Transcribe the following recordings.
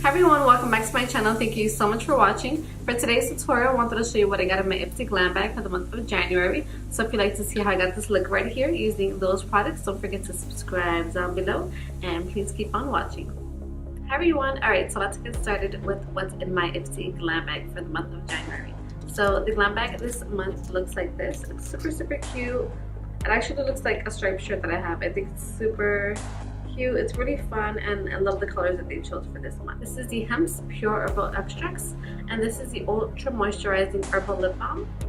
Hi everyone, welcome back to my channel. Thank you so much for watching. For today's tutorial, I wanted to show you what I got in my Ipsy Glam Bag for the month of January. So if you'd like to see how I got this look right here using those products, don't forget to subscribe down below and please keep on watching. Hi everyone, alright, so let's get started with what's in my Ipsy Glam Bag for the month of January. So the Glam Bag this month looks like this. It's super cute. It actually looks like a striped shirt that I have. I think it's super cute. It's really fun and I love the colors that they chose for this month. This is the Hemp's Pure Herbal Extracts and this is the Ultra Moisturizing Herbal Lip Balm. So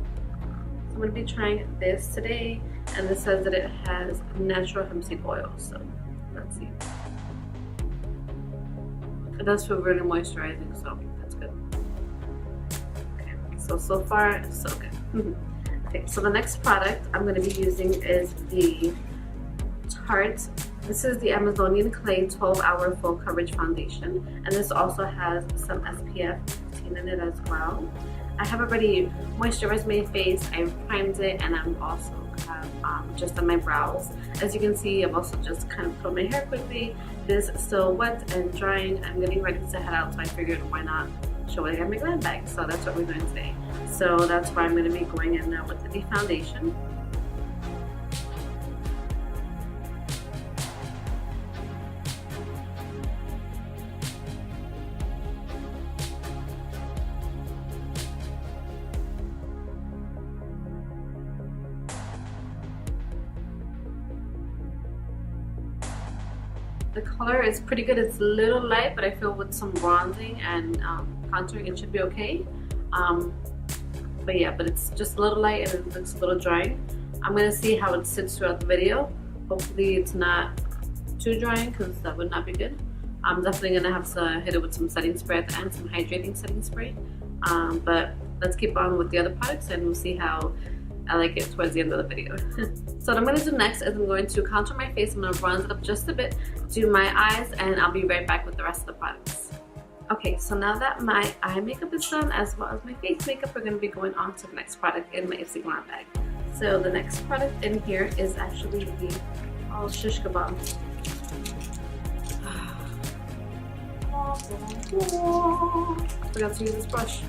I'm going to be trying this today and this says that it has natural hemp seed oil. So let's see. It does feel really moisturizing, so that's good. Okay, so far so good. Okay, so the next product I'm going to be using is the Tarte. This is the Amazonian Clay 12-Hour Full Coverage Foundation, and this also has some SPF 15 in it as well. I have already moisturized my face, I've primed it, and I'm also just on my brows. As you can see, I've also just kind of put my hair quickly. This is still wet and drying. I'm getting ready to head out, so I figured why not show what I got in my Glam Bag. So that's what we're doing today. So that's why I'm going to be going in now with the foundation. The color is pretty good. It's a little light, but I feel with some bronzing and contouring it should be okay. But yeah, but it's just a little light and it looks a little drying. I'm gonna see how it sits throughout the video. Hopefully it's not too drying because that would not be good. I'm definitely gonna have to hit it with some setting spray at the end, some hydrating setting spray. But let's keep on with the other products and we'll see how I like it towards the end of the video. So what I'm going to do next is I'm going to contour my face. I'm going to bronze it up just a bit, do my eyes, and I'll be right back with the rest of the products. Okay, so now that my eye makeup is done as well as my face makeup, we're going to be going on to the next product in my Ipsy Glam Bag. So the next product in here is actually the shish kebab. Forgot to use this brush.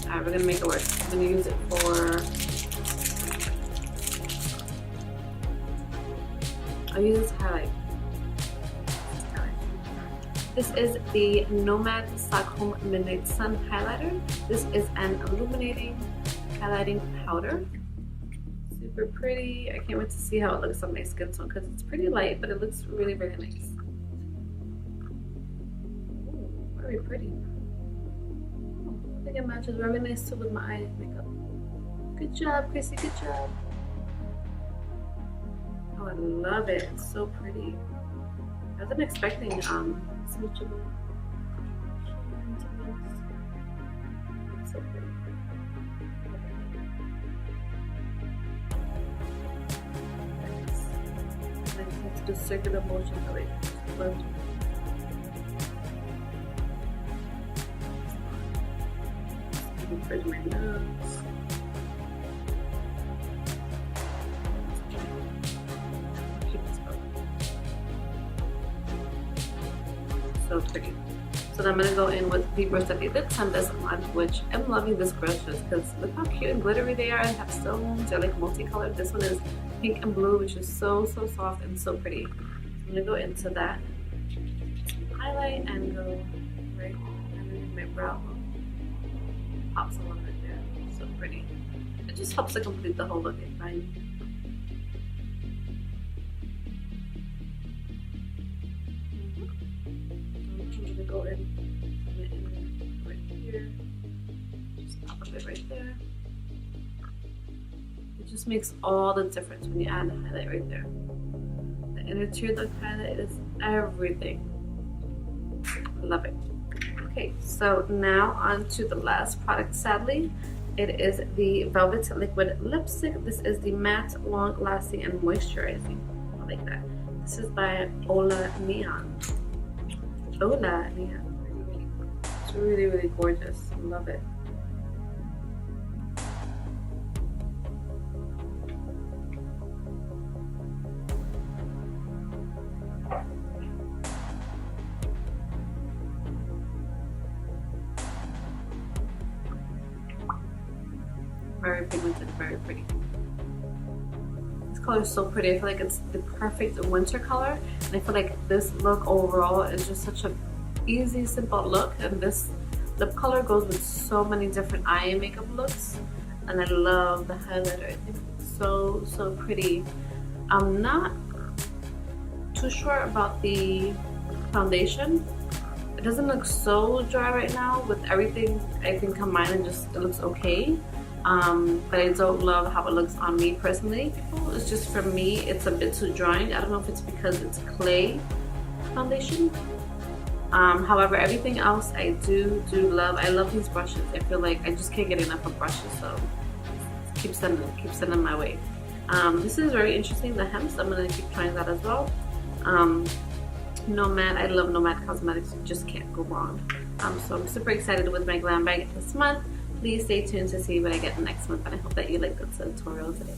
Alright, we're gonna make it work. I'm gonna use it for. I'll use this highlight. This is the Nomad Stockholm Midnight Sun Highlighter. This is an illuminating highlighting powder. Super pretty. I can't wait to see how it looks on my skin tone because it's pretty light, but it looks really nice. Ooh, very pretty. I think it matches very nice too with my eye makeup. Good job, Chrissy, good job. Oh, I love it. It's so pretty. I wasn't expecting so much of it. It's so pretty. Let's do circular motion of it. Bridge my nose. So pretty. So then I'm gonna go in with the brush that they did send us on, which I'm loving this brush just because look how cute and glittery they are and have stones. They're like multicolored. This one is pink and blue, which is so soft and so pretty. I'm gonna go into that highlight and go right underneath my brow. Pops along right there. So pretty. It just helps to complete the whole look, I find. I'm gonna go in right here. Just pop a bit right there. It just makes all the difference when you add the highlight right there. The inner tear duct highlight is everything. Love it. Okay, so now on to the last product, sadly. It is the Velvet Liquid Lipstick. This is the matte, long-lasting, and moisturizing. I like that. This is by Ola Neon. Ola Neon. It's really gorgeous. Love it. very pigmented, very pretty. This color is so pretty. I feel like it's the perfect winter color, and I feel like this look overall is just such a easy, simple look, and this lip color goes with so many different eye and makeup looks. And I love the highlighter. I think it's so pretty. I'm not too sure about the foundation. It doesn't look so dry right now with everything I think combined, and just it looks okay. But I don't love how it looks on me personally. It's just, for me, it's a bit too drying. I don't know if it's because it's clay foundation. However, everything else I do love. I love these brushes. I feel like I just can't get enough of brushes, so keep sending my way. This is very interesting, the hems. I'm gonna keep trying that as well. Nomad, I love Nomad Cosmetics. You just can't go wrong. So I'm super excited with my glam bag this month. Please stay tuned to see what I get next month, and I hope that you liked the tutorial today.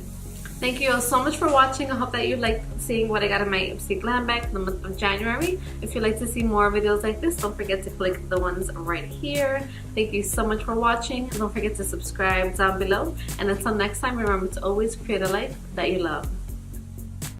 Thank you all so much for watching. I hope that you liked seeing what I got in my Ipsy Glam bag for the month of January. If you'd like to see more videos like this, don't forget to click the ones right here. Thank you so much for watching. Don't forget to subscribe down below. And until next time, remember to always create a life that you love.